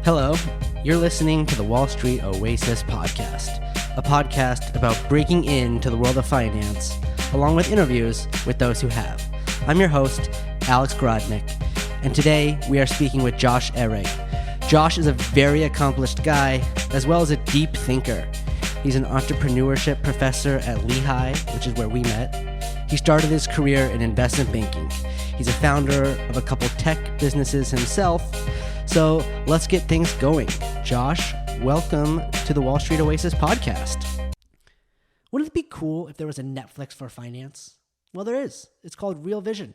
Hello, you're listening to the Wall Street Oasis Podcast, a podcast about breaking into the world of finance, along with interviews with those who have. I'm your host, Alex Grodnick, and today we are speaking with Josh Ehrig. Josh is a very accomplished guy, as well as a deep thinker. He's an entrepreneurship professor at Lehigh, which is where we met. He started his career in investment banking. He's a founder of a couple tech businesses himself. So let's get things going. Josh, welcome to the Wall Street Oasis Podcast. Wouldn't it be cool if there was a Netflix for finance? Well, there is. It's called Real Vision,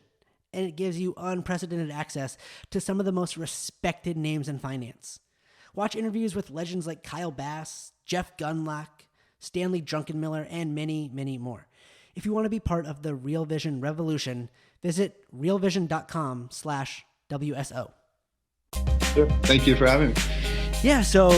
and it gives you unprecedented access to some of the most respected names in finance. Watch interviews with legends like Kyle Bass, Jeff Gundlach, Stanley Druckenmiller, and many, many more. If you want to be part of the Real Vision revolution, visit realvision.com/WSO. Sure. Thank you for having me. Yeah, so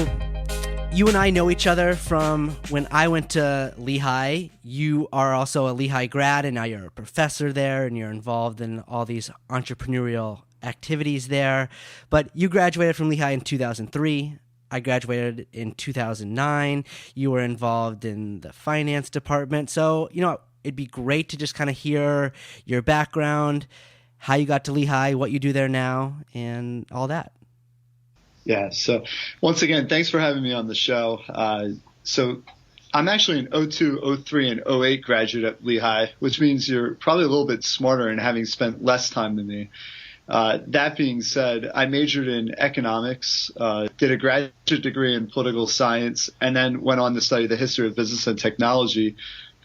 you and I know each other from when I went to Lehigh. You are also a Lehigh grad, and now you're a professor there, and you're involved in all these entrepreneurial activities there. But you graduated from Lehigh in 2003. I graduated in 2009. You were involved in the finance department. So, it'd be great to just kind of hear your background, how you got to Lehigh, what you do there now, and all that. Yeah. So once again, thanks for having me on the show. So I'm actually an 02, 03, and 08 graduate at Lehigh, which means you're probably a little bit smarter in having spent less time than me. That being said, I majored in economics, did a graduate degree in political science, and then went on to study the history of business and technology,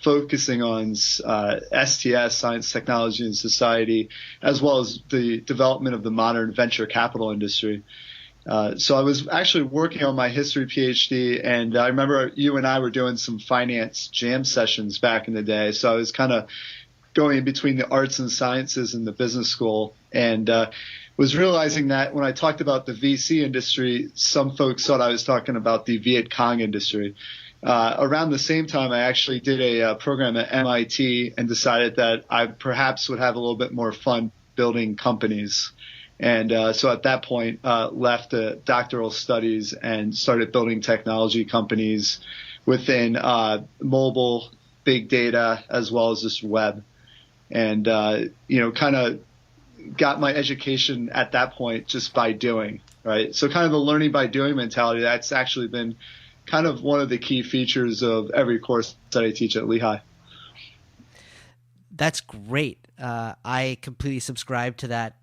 focusing on STS, science, technology, and society, as well as the development of the modern venture capital industry. So I was actually working on my history PhD, and I remember you and I were doing some finance jam sessions back in the day. So I was kind of going in between the arts and sciences and the business school, and was realizing that when I talked about the VC industry, some folks thought I was talking about the Viet Cong industry. Around the same time, I actually did a program at MIT and decided that I perhaps would have a little bit more fun building companies. And so at that point, left doctoral studies and started building technology companies within mobile, big data, as well as this web. And, kind of got my education at that point just by doing, right? So kind of the learning by doing mentality, that's actually been kind of one of the key features of every course that I teach at Lehigh. That's great. I completely subscribe to that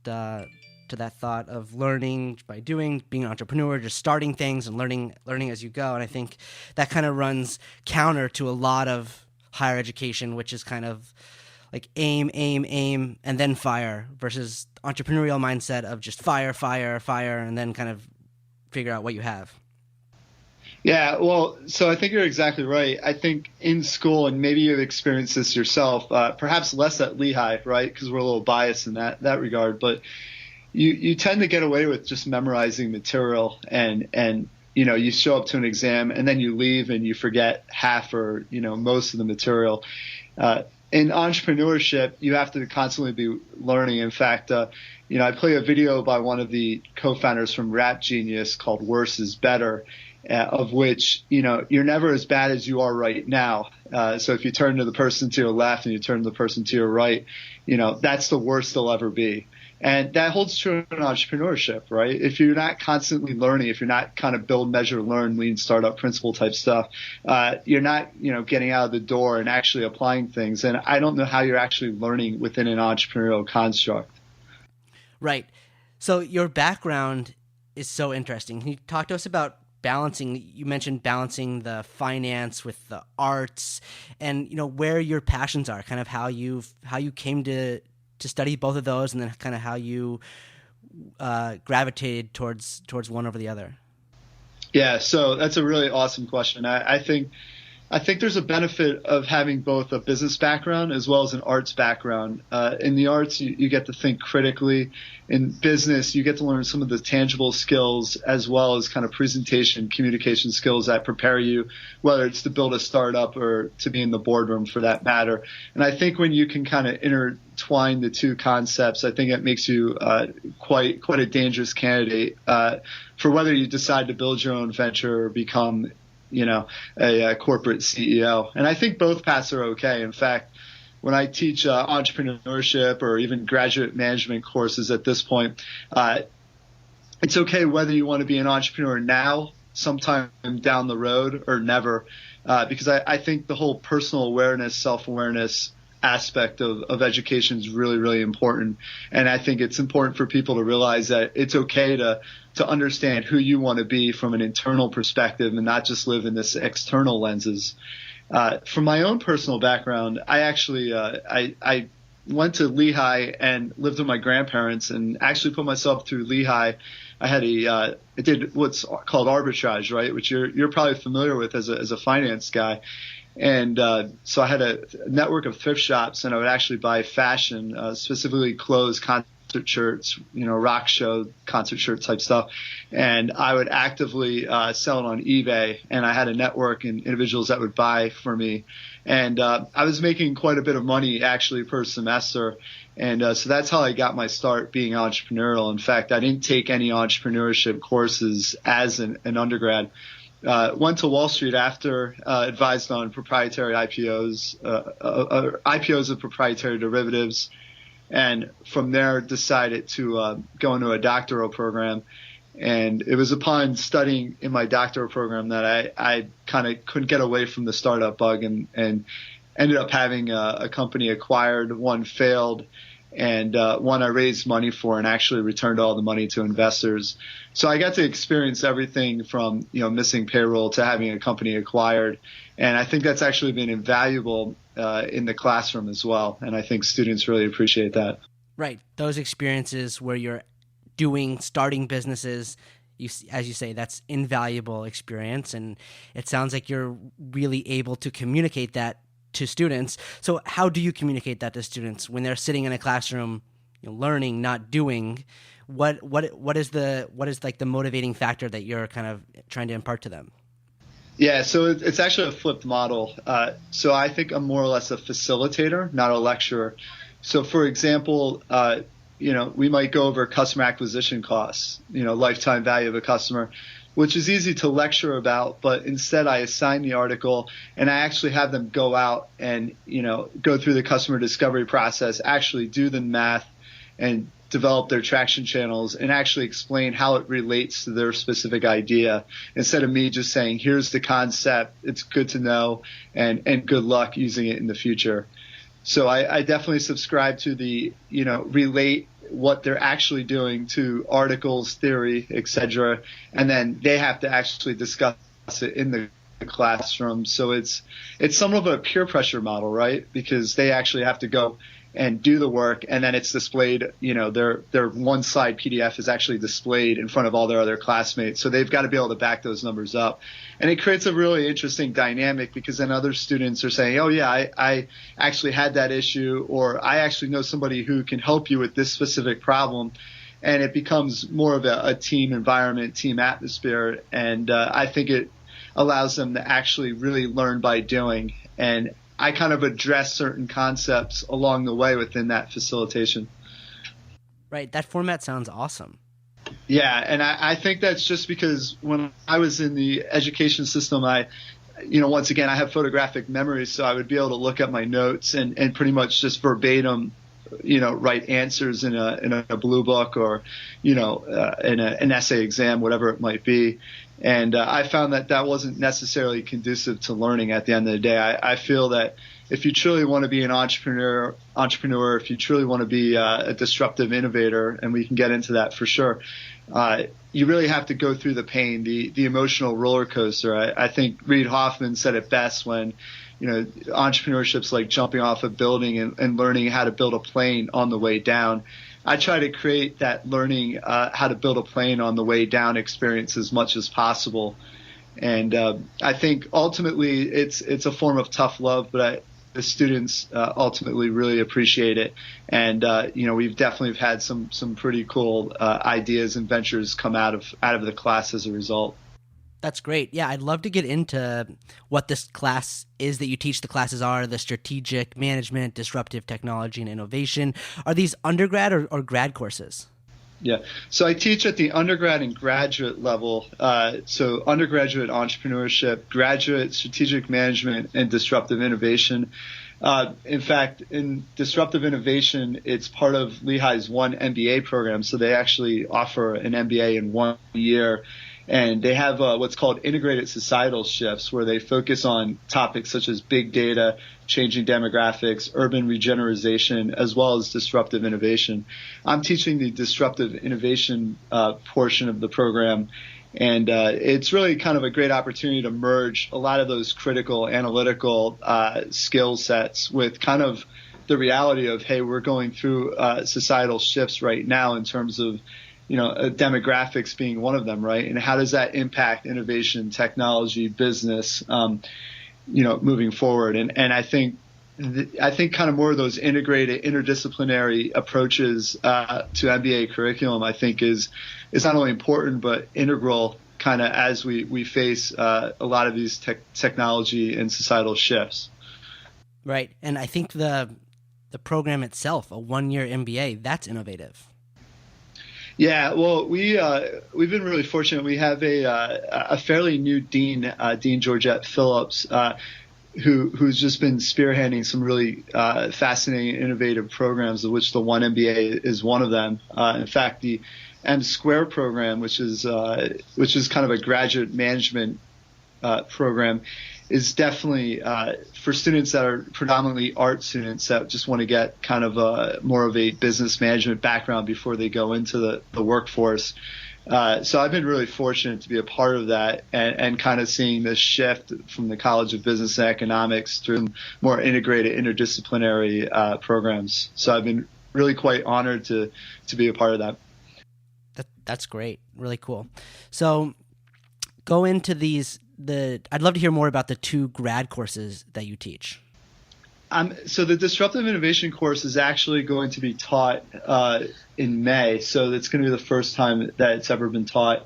thought of learning by doing, being an entrepreneur, just starting things and learning as you go. And I think that kind of runs counter to a lot of higher education, which is kind of like aim, and then fire, versus entrepreneurial mindset of just fire, and then kind of figure out what you have. Yeah, well, so I think you're exactly right. I think in school, and maybe you've experienced this yourself, perhaps less at Lehigh, right, because we're a little biased in that regard, but you tend to get away with just memorizing material, and you show up to an exam, and then you leave and you forget half or most of the material. In entrepreneurship, you have to constantly be learning. In fact, I play a video by one of the co-founders from Rap Genius called Worse is Better, of which, you're never as bad as you are right now. So if you turn to the person to your left and you turn to the person to your right, that's the worst they'll ever be. And that holds true in entrepreneurship, right? If you're not constantly learning, if you're not kind of build, measure, learn, lean startup principle type stuff, you're not, getting out of the door and actually applying things. And I don't know how you're actually learning within an entrepreneurial construct. Right. So your background is so interesting. Can you talk to us about you mentioned balancing the finance with the arts, and where your passions are, kind of how you came to study both of those, and then kind of how you gravitated towards one over the other. Yeah, so that's a really awesome question. I think I think there's a benefit of having both a business background as well as an arts background. In the arts, you get to think critically. In business, you get to learn some of the tangible skills as well as kind of presentation, communication skills that prepare you, whether it's to build a startup or to be in the boardroom for that matter. And I think when you can kind of intertwine the two concepts, I think it makes you quite a dangerous candidate for whether you decide to build your own venture or become a corporate CEO. And I think both paths are okay. In fact, when I teach entrepreneurship or even graduate management courses at this point, it's okay whether you want to be an entrepreneur now, sometime down the road, or never, because I think the whole personal awareness, self-awareness aspect of education is really, really important. And I think it's important for people to realize that it's okay to understand who you want to be from an internal perspective and not just live in this external lenses. From my own personal background, I actually I went to Lehigh and lived with my grandparents and actually put myself through Lehigh. I did what's called arbitrage, right, which you're probably familiar with as a finance guy. And so I had a network of thrift shops, and I would actually buy fashion, specifically clothes, concert shirts, rock show, concert shirt type stuff. And I would actively sell it on eBay. And I had a network and individuals that would buy for me. And I was making quite a bit of money actually per semester. And so that's how I got my start being entrepreneurial. In fact, I didn't take any entrepreneurship courses as an undergrad. Went to Wall Street after, advised on proprietary IPOs, IPOs of proprietary derivatives, and from there decided to go into a doctoral program. And it was upon studying in my doctoral program that I kind of couldn't get away from the startup bug and ended up having a company acquired, one failed, and one I raised money for and actually returned all the money to investors. So I got to experience everything from, missing payroll to having a company acquired. And I think that's actually been invaluable in the classroom as well. And I think students really appreciate that. Right. Those experiences where you're starting businesses, as you say, that's invaluable experience. And it sounds like you're really able to communicate that to students. So how do you communicate that to students when they're sitting in a classroom, learning, not doing? What is like the motivating factor that you're kind of trying to impart to them? Yeah, so it's actually a flipped model. So I think I'm more or less a facilitator, not a lecturer. So for example, we might go over customer acquisition costs, lifetime value of a customer, which is easy to lecture about, but instead I assign the article and I actually have them go out and, go through the customer discovery process, actually do the math and develop their traction channels and actually explain how it relates to their specific idea instead of me just saying, here's the concept, it's good to know, and good luck using it in the future. So I definitely subscribe to the, relate what they're actually doing to articles, theory, etc. And then they have to actually discuss it in the classroom. So it's somewhat of a peer pressure model, right? Because they actually have to go and do the work, and then it's displayed, their one slide PDF is actually displayed in front of all their other classmates. So they've got to be able to back those numbers up. And it creates a really interesting dynamic because then other students are saying, oh yeah, I actually had that issue, or I actually know somebody who can help you with this specific problem. And it becomes more of a team environment, team atmosphere. And I think it allows them to actually really learn by doing. And I kind of address certain concepts along the way within that facilitation. Right. That format sounds awesome. Yeah. And I think that's just because when I was in the education system, once again, I have photographic memory, so I would be able to look at my notes and pretty much just verbatim, write answers in a blue book or, in an essay exam, whatever it might be. And I found that wasn't necessarily conducive to learning at the end of the day. I feel that if you truly want to be an entrepreneur, if you truly want to be a disruptive innovator, and we can get into that for sure, you really have to go through the pain, the emotional roller coaster. I think Reid Hoffman said it best when, entrepreneurship's like jumping off a building and learning how to build a plane on the way down. I try to create that learning how to build a plane on the way down experience as much as possible. And I think ultimately it's a form of tough love, but the students ultimately really appreciate it. And we've definitely had some pretty cool ideas and ventures come out of the class as a result. That's great. Yeah, I'd love to get into what this class is that you teach. The classes are the strategic management, disruptive technology, and innovation. Are these undergrad or grad courses? Yeah. So I teach at the undergrad and graduate level. So undergraduate entrepreneurship, graduate strategic management, and disruptive innovation. In fact, in disruptive innovation, it's part of Lehigh's one MBA program. So they actually offer an MBA in 1 year. And they have what's called integrated societal shifts, where they focus on topics such as big data, changing demographics, urban regeneration, as well as disruptive innovation. I'm teaching the disruptive innovation portion of the program, and it's really kind of a great opportunity to merge a lot of those critical analytical skill sets with kind of the reality of, hey, we're going through societal shifts right now in terms of demographics being one of them, right? And how does that impact innovation, technology, business, moving forward? And I think kind of more of those integrated, interdisciplinary approaches to MBA curriculum, I think is not only important but integral kind of as we face a lot of these technology and societal shifts. Right, and I think the program itself, a 1-year MBA, that's innovative. Yeah, well, we've been really fortunate. We have a fairly new dean, Dean Georgette Phillips, who's just been spearheading some really fascinating, innovative programs, of which the One MBA is one of them. In fact, the M Square program, which is kind of a graduate management program, is definitely for students that are predominantly art students that just want to get kind of more of a business management background before they go into the workforce. So I've been really fortunate to be a part of that and kind of seeing this shift from the College of Business and Economics through more integrated interdisciplinary programs. So I've been really quite honored to be a part of that. That's great. Really cool. So go into these. I'd love to hear more about the 2 grad courses that you teach. So the Disruptive Innovation course is actually going to be taught in May. So it's going to be the first time that it's ever been taught.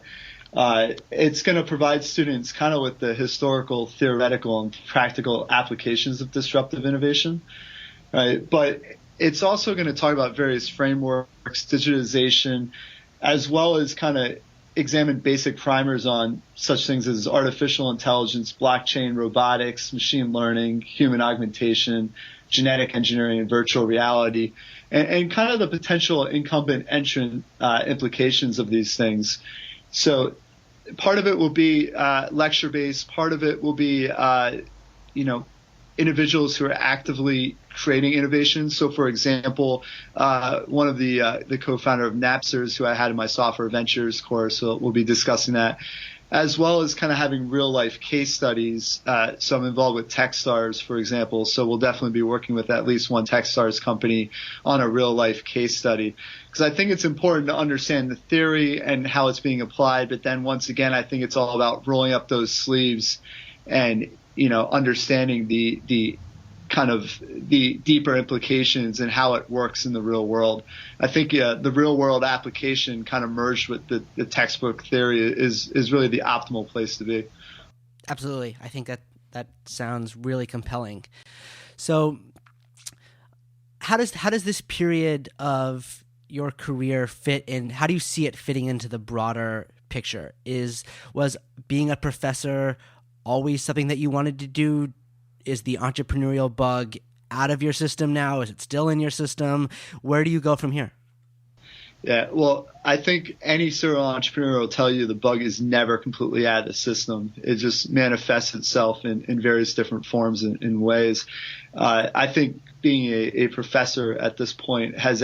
It's going to provide students kind of with the historical, theoretical, and practical applications of disruptive innovation, right? But it's also going to talk about various frameworks, digitization, as well as kind of examine basic primers on such things as artificial intelligence, blockchain, robotics, machine learning, human augmentation, genetic engineering, and virtual reality, and kind of the potential incumbent entrant implications of these things. So part of it will be lecture-based. Part of it will be, individuals who are actively creating innovation. So, for example, one of the co-founder of Napsters, who I had in my software ventures course, so we'll be discussing that, as well as kind of having real-life case studies. So I'm involved with Techstars, for example. So we'll definitely be working with at least one Techstars company on a real-life case study, because I think it's important to understand the theory and how it's being applied. But then once again, I think it's all about rolling up those sleeves and understanding the kind of the deeper implications and how it works in the real world. I think the real world application kind of merged with the textbook theory is really the optimal place to be. Absolutely. I think that sounds really compelling. So how does this period of your career fit in? How do you see it fitting into the broader picture? Was being a professor always something that you wanted to do? Is the entrepreneurial bug out of your system now? Is it still in your system? Where do you go from here? Yeah, well, I think any serial entrepreneur will tell you the bug is never completely out of the system. It just manifests itself in various different forms and ways. I think being a professor at this point has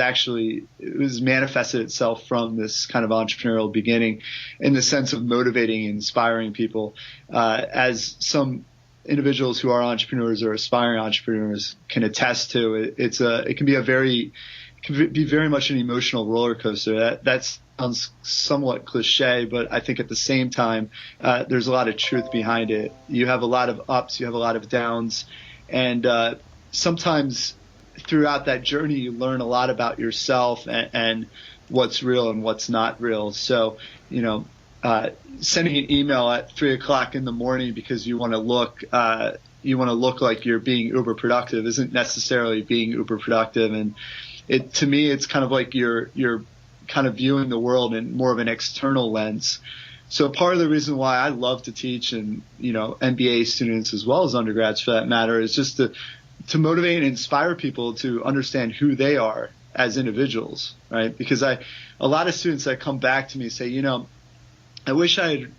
manifested itself from this kind of entrepreneurial beginning in the sense of motivating and inspiring people. As some individuals who are entrepreneurs or aspiring entrepreneurs can attest to, it can be very much an emotional roller coaster. That's sounds somewhat cliche, but I think at the same time, there's a lot of truth behind it. You have a lot of ups, you have a lot of downs, and sometimes throughout that journey, you learn a lot about yourself and what's real and what's not real. So, sending an email at 3:00 in the morning because you want to look like you're being uber productive isn't necessarily being uber productive. And to me, it's kind of like you're kind of viewing the world in more of an external lens. So part of the reason why I love to teach, and MBA students as well as undergrads for that matter, is just to motivate and inspire people to understand who they are as individuals, right? Because a lot of students that come back to me say, I wish I had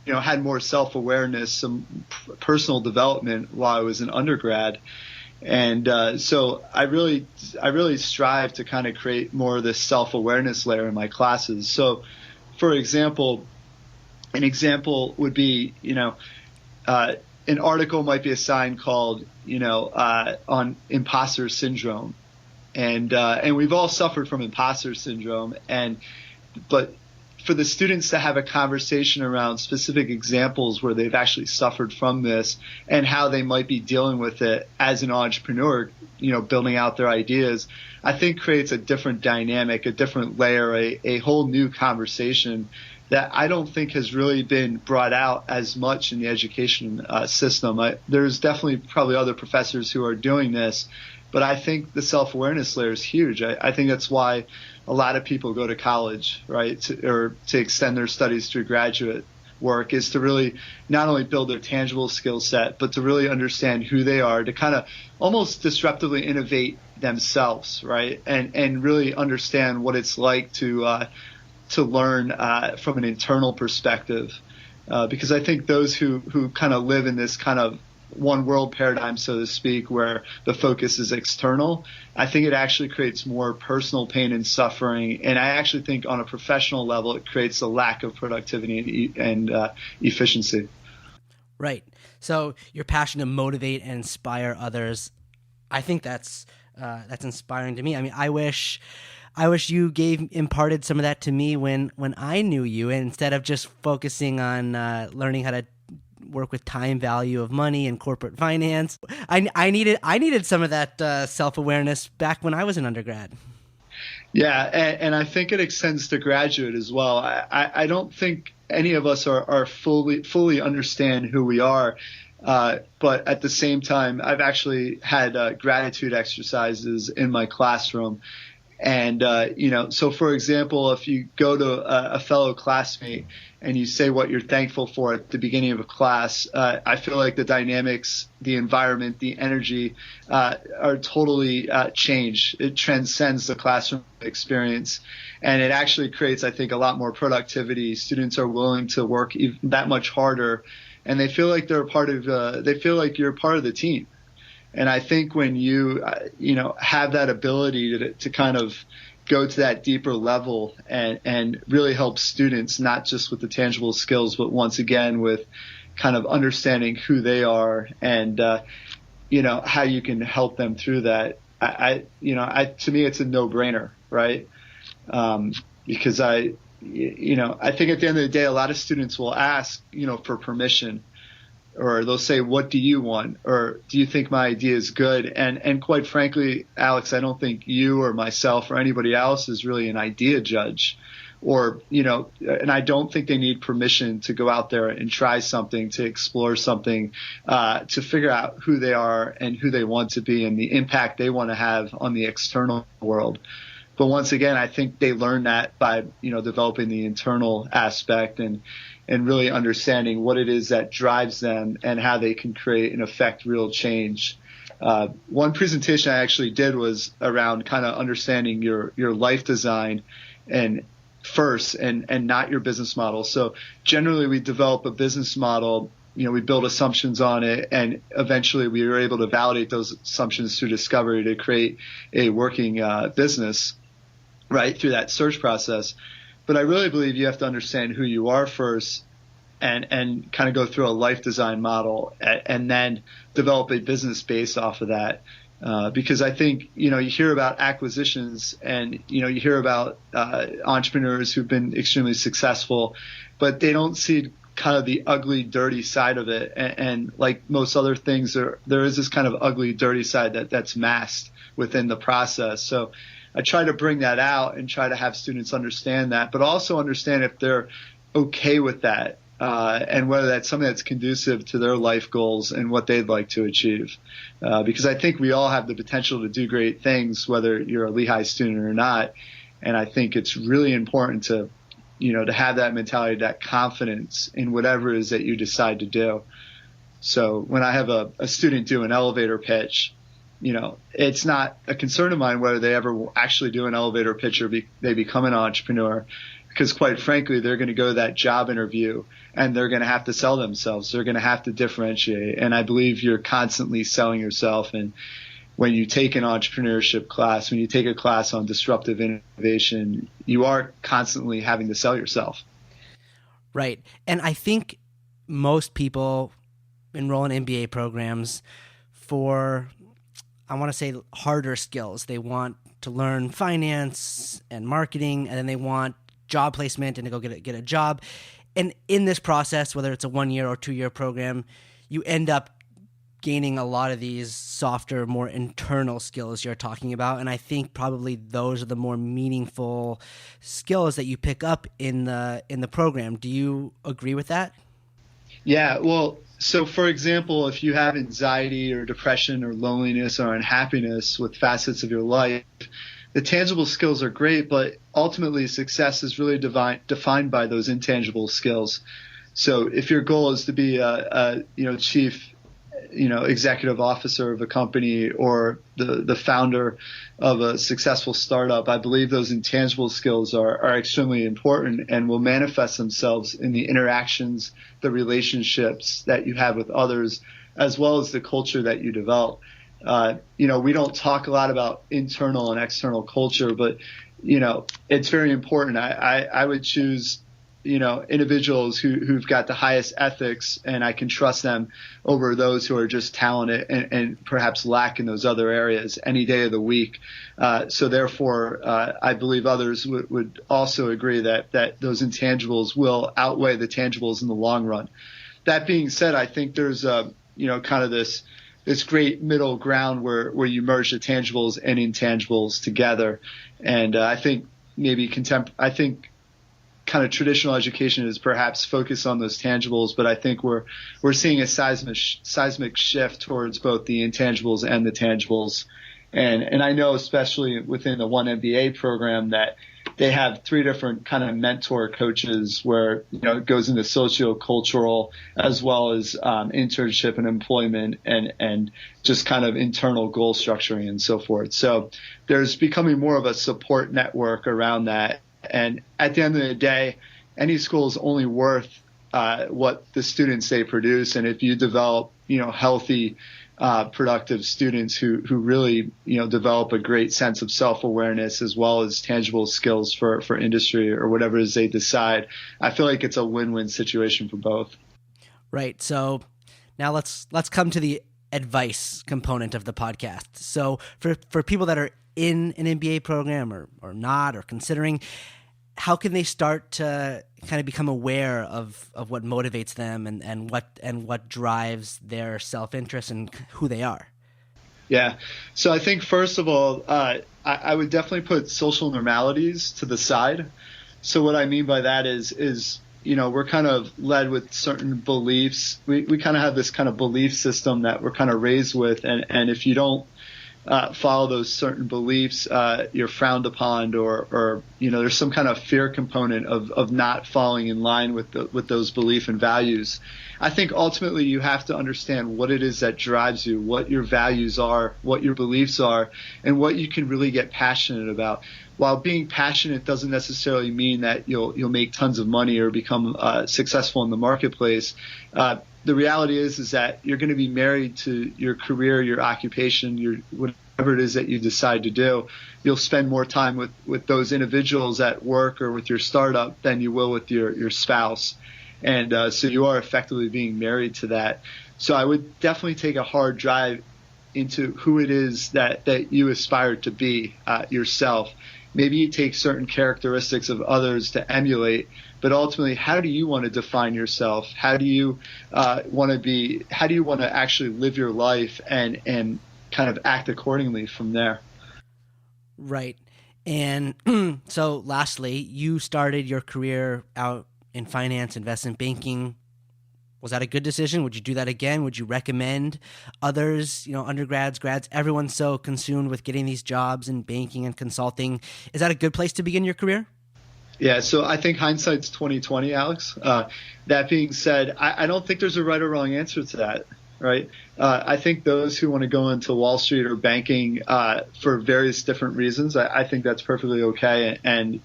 had more self-awareness, some personal development while I was an undergrad. And so I really strive to kind of create more of this self-awareness layer in my classes. So, for example, an example would be, an article might be assigned called, on imposter syndrome, and we've all suffered from imposter syndrome, but for the students to have a conversation around specific examples where they've actually suffered from this and how they might be dealing with it as an entrepreneur, building out their ideas, I think creates a different dynamic, a different layer, a whole new conversation that I don't think has really been brought out as much in the education system. There's definitely probably other professors who are doing this, but I think the self-awareness layer is huge. I think that's why a lot of people go to college, right, to extend their studies through graduate work, is to really not only build their tangible skill set, but to really understand who they are, to kind of almost disruptively innovate themselves, right, and really understand what it's like to learn from an internal perspective, because I think those who kind of live in this kind of one world paradigm, so to speak, where the focus is external, I think it actually creates more personal pain and suffering. And I actually think on a professional level, it creates a lack of productivity and efficiency. Right. So your passion to motivate and inspire others, I think that's inspiring to me. I mean, I wish you imparted some of that to me when I knew you, and instead of just focusing on learning how to work with time value of money and corporate finance, I needed some of that self-awareness back when I was an undergrad. Yeah, and I think it extends to graduate as well. I don't think any of us are fully understand who we are. But at the same time, I've actually had gratitude exercises in my classroom. And, so for example, if you go to a fellow classmate and you say what you're thankful for at the beginning of a class, I feel like the dynamics, the environment, the energy are totally changed. It transcends the classroom experience, and it actually creates, I think, a lot more productivity. Students are willing to work even that much harder, and they feel like they're they feel like you're part of the team. And I think when you, have that ability to kind of go to that deeper level and really help students, not just with the tangible skills, but once again with kind of understanding who they are and, how you can help them through that. To me, it's a no-brainer, right? Because I think at the end of the day, a lot of students will ask, for permission. Or they'll say, what do you want? Or do you think my idea is good? And quite frankly, Alex, I don't think you or myself or anybody else is really an idea judge. Or, and I don't think they need permission to go out there and try something, to explore something, to figure out who they are and who they want to be and the impact they want to have on the external world. But once again, I think they learn that by, developing the internal aspect and really understanding what it is that drives them and how they can create and affect real change. One presentation I actually did was around kind of understanding your life design and first and not your business model. So generally we develop a business model, we build assumptions on it, and eventually we are able to validate those assumptions through discovery to create a working business, right, through that search process. But I really believe you have to understand who you are first and kind of go through a life design model and then develop a business based off of that. Because I think, you hear about acquisitions and, you hear about entrepreneurs who've been extremely successful, but they don't see kind of the ugly, dirty side of it. And like most other things, there is this kind of ugly, dirty side that's masked within the process. So I try to bring that out and try to have students understand that, but also understand if they're okay with that. And whether that's something that's conducive to their life goals and what they'd like to achieve. Because I think we all have the potential to do great things, whether you're a Lehigh student or not. And I think it's really important to have that mentality, that confidence in whatever it is that you decide to do. So when I have a student do an elevator pitch, it's not a concern of mine whether they ever will actually do an elevator pitch or they become an entrepreneur. Because quite frankly, they're going to go to that job interview and they're going to have to sell themselves. They're going to have to differentiate. And I believe you're constantly selling yourself. And when you take an entrepreneurship class, when you take a class on disruptive innovation, you are constantly having to sell yourself. Right. And I think most people enroll in MBA programs for, I want to say, harder skills. They want to learn finance and marketing, and then they want job placement and to go get a job. And in this process, whether it's a 1-year or 2-year program, you end up gaining a lot of these softer, more internal skills you're talking about. And I think probably those are the more meaningful skills that you pick up in the program. Do you agree with that? Yeah, well, so for example, if you have anxiety or depression or loneliness or unhappiness with facets of your life, the tangible skills are great, but ultimately success is really defined by those intangible skills. So if your goal is to be a chief, executive officer of a company or the founder of a successful startup, I believe those intangible skills are extremely important and will manifest themselves in the interactions, the relationships that you have with others, as well as the culture that you develop. We don't talk a lot about internal and external culture, but, it's very important. I would choose, individuals who've got the highest ethics and I can trust them over those who are just talented and perhaps lack in those other areas any day of the week. So therefore, I believe others would also agree that those intangibles will outweigh the tangibles in the long run. That being said, I think there's kind of this great middle ground where you merge the tangibles and intangibles together. And I think kind of traditional education is perhaps focused on those tangibles, but I think we're seeing a seismic shift towards both the intangibles and the tangibles. And I know especially within the One MBA program that they have 3 different kind of mentor coaches where, it goes into socio-cultural as well as internship and employment and just kind of internal goal structuring and so forth. So there's becoming more of a support network around that. And at the end of the day, any school is only worth what the students they produce. And if you develop, healthy, productive students who really, develop a great sense of self-awareness as well as tangible skills for industry or whatever it is they decide, I feel like it's a win-win situation for both. Right. So now let's come to the advice component of the podcast. So for people that are in an MBA program or not, or considering, how can they start to kind of become aware of what motivates them and what drives their self-interest and who they are? Yeah. So I think first of all, I would definitely put social normalities to the side. So what I mean by that is we're kind of led with certain beliefs. We kind of have this kind of belief system that we're kind of raised with. And if you don't follow those certain beliefs, you're frowned upon or there's some kind of fear component of not falling in line with those belief and values. I think ultimately you have to understand what it is that drives you, what your values are, what your beliefs are, and what you can really get passionate about. While being passionate doesn't necessarily mean that you'll make tons of money or become successful in the marketplace. The reality is that you're going to be married to your career, your occupation, whatever it is that you decide to do. You'll spend more time with those individuals at work or with your startup than you will with your spouse. And so you are effectively being married to that. So I would definitely take a hard drive into who it is that you aspire to be yourself. Maybe you take certain characteristics of others to emulate, but ultimately, how do you want to define yourself? How do you want to be? How do you want to actually live your life and kind of act accordingly from there? Right. And so lastly, you started your career out in finance, investment banking. Was that a good decision? Would you do that again? Would you recommend others, undergrads, grads, everyone's so consumed with getting these jobs in banking and consulting? Is that a good place to begin your career? Yeah, so I think hindsight's 20/20, Alex. That being said, I don't think there's a right or wrong answer to that, right? I think those who want to go into Wall Street or banking for various different reasons, I think that's perfectly okay, and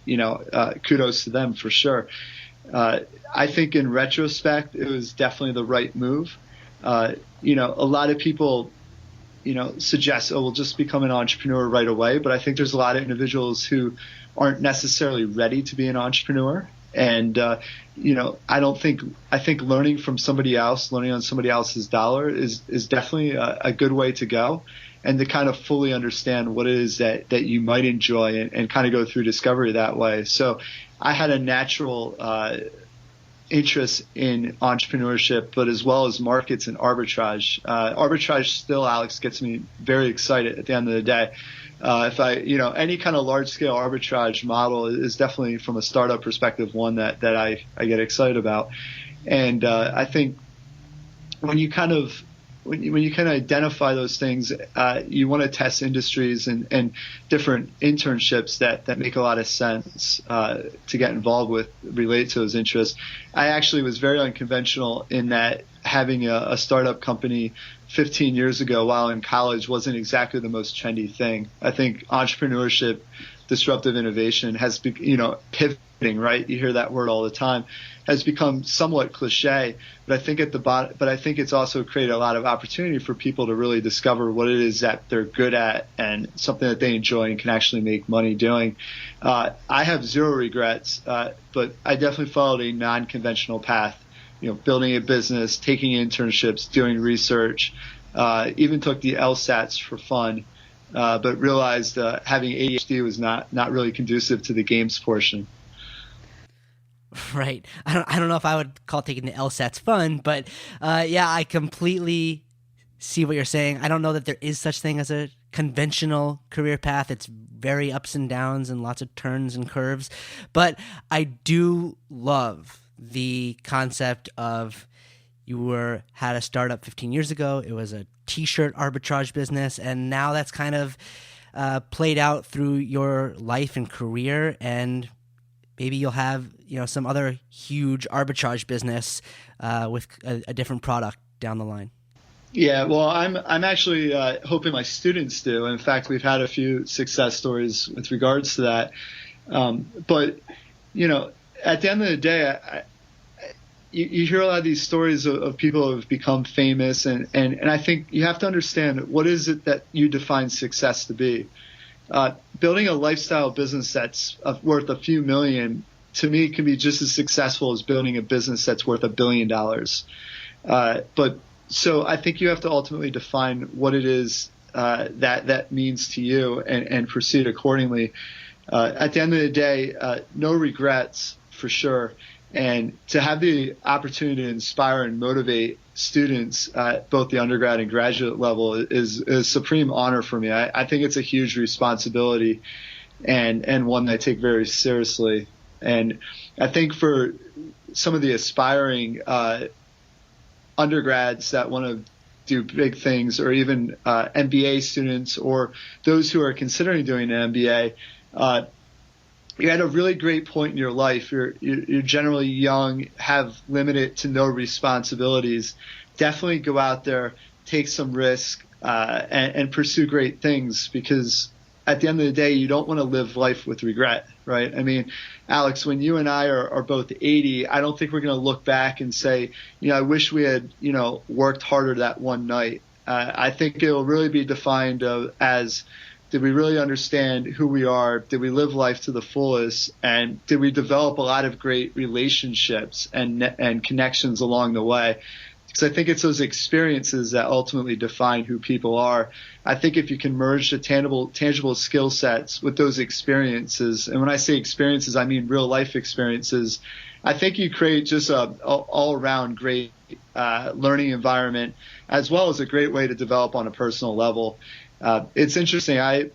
kudos to them for sure. I think in retrospect, it was definitely the right move. A lot of people, suggest, we'll just become an entrepreneur right away. But I think there's a lot of individuals who aren't necessarily ready to be an entrepreneur. And, I think learning from somebody else, learning on somebody else's dollar is definitely a good way to go, and to kind of fully understand what it is that you might enjoy and kind of go through discovery that way. So I had a natural interest in entrepreneurship, but as well as markets and arbitrage. Arbitrage still, Alex, gets me very excited at the end of the day. Any kind of large scale arbitrage model is definitely, from a startup perspective, one that I get excited about. And I think when you kind of identify those things, you want to test industries and different internships that make a lot of sense to get involved with, relate to those interests. I actually was very unconventional in that having a startup company 15 years ago while in college wasn't exactly the most trendy thing. I think entrepreneurship, disruptive innovation has been, pivoting, right? You hear that word all the time, has become somewhat cliche, but I think it's also created a lot of opportunity for people to really discover what it is that they're good at and something that they enjoy and can actually make money doing. I have zero regrets, but I definitely followed a non-conventional path. Building a business, taking internships, doing research, even took the LSATs for fun, but realized having ADHD was not really conducive to the games portion. Right. I don't know if I would call taking the LSATs fun, but I completely see what you're saying. I don't know that there is such thing as a conventional career path. It's very ups and downs and lots of turns and curves, but I do love the concept of had a startup 15 years ago. It was a t-shirt arbitrage business, and now that's kind of played out through your life and career, and maybe you'll have some other huge arbitrage business with a different product down the line. Yeah, well, I'm actually hoping my students do. In fact, we've had a few success stories with regards to that. But at the end of the day, you hear a lot of these stories of people who have become famous, and I think you have to understand, what is it that you define success to be. Building a lifestyle business that's worth a few million, to me, can be just as successful as building a business that's worth $1 billion. So I think you have to ultimately define what it is that means to you and proceed accordingly. At the end of the day, no regrets for sure. And to have the opportunity to inspire and motivate students at both the undergrad and graduate level is a supreme honor for me. I think it's a huge responsibility and one that I take very seriously. And I think for some of the aspiring undergrads that want to do big things, or even MBA students, or those who are considering doing an MBA, you're at a really great point in your life. You're generally young, have limited to no responsibilities. Definitely go out there, take some risk, and pursue great things, because at the end of the day, you don't want to live life with regret, right? I mean, Alex, when you and I are both 80, I don't think we're going to look back and say, I wish we had, worked harder that one night. I think it will really be defined as, did we really understand who we are? Did we live life to the fullest? And did we develop a lot of great relationships and connections along the way because I think it's those experiences that ultimately define who people are. I think if you can merge the tangible skill sets with those experiences, and when I say experiences, I mean real life experiences, I think you create just a all around great learning environment, as well as a great way to develop on a personal level. It's interesting. I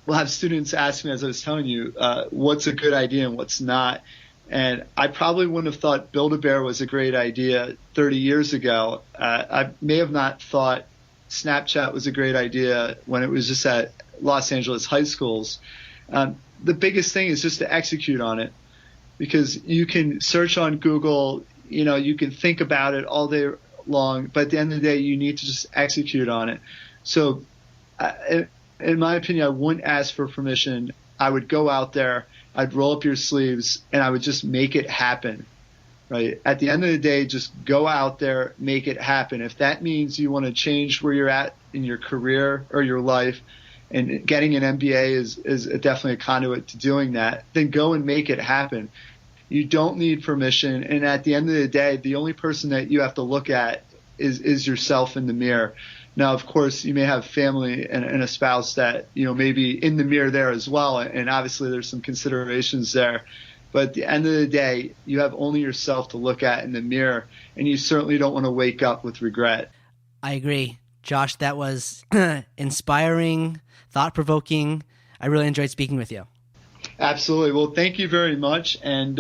will have students ask me, as I was telling you, what's a good idea and what's not. And I probably wouldn't have thought Build-A-Bear was a great idea 30 years ago. I may have not thought Snapchat was a great idea when it was just at Los Angeles high schools. The biggest thing is just to execute on it, because you can search on Google, you can think about it all day long, but at the end of the day, you need to just execute on it. So in my opinion, I wouldn't ask for permission. I would go out there, I'd roll up your sleeves, and I would just make it happen, right? At the end of the day, just go out there, make it happen. If that means you want to change where you're at in your career or your life, and getting an MBA is definitely a conduit to doing that, then go and make it happen. You don't need permission. And at the end of the day, the only person that you have to look at is yourself in the mirror. Now, of course, you may have family and a spouse that, may be in the mirror there as well. And obviously there's some considerations there. But at the end of the day, you have only yourself to look at in the mirror. And you certainly don't want to wake up with regret. I agree. Josh, that was inspiring, thought-provoking. I really enjoyed speaking with you. Absolutely. Well, thank you very much. And,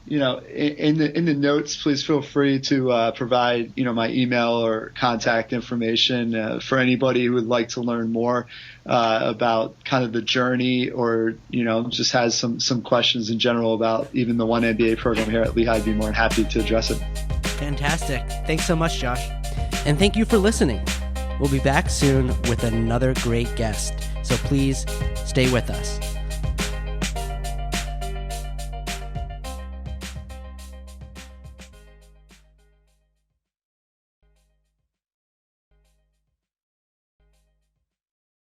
in the notes, please feel free to provide, my email or contact information for anybody who would like to learn more about kind of the journey, or, just has some questions in general about even the One MBA program here at Lehigh. I'd be more than happy to address it. Fantastic. Thanks so much, Josh. And thank you for listening. We'll be back soon with another great guest. So please stay with us.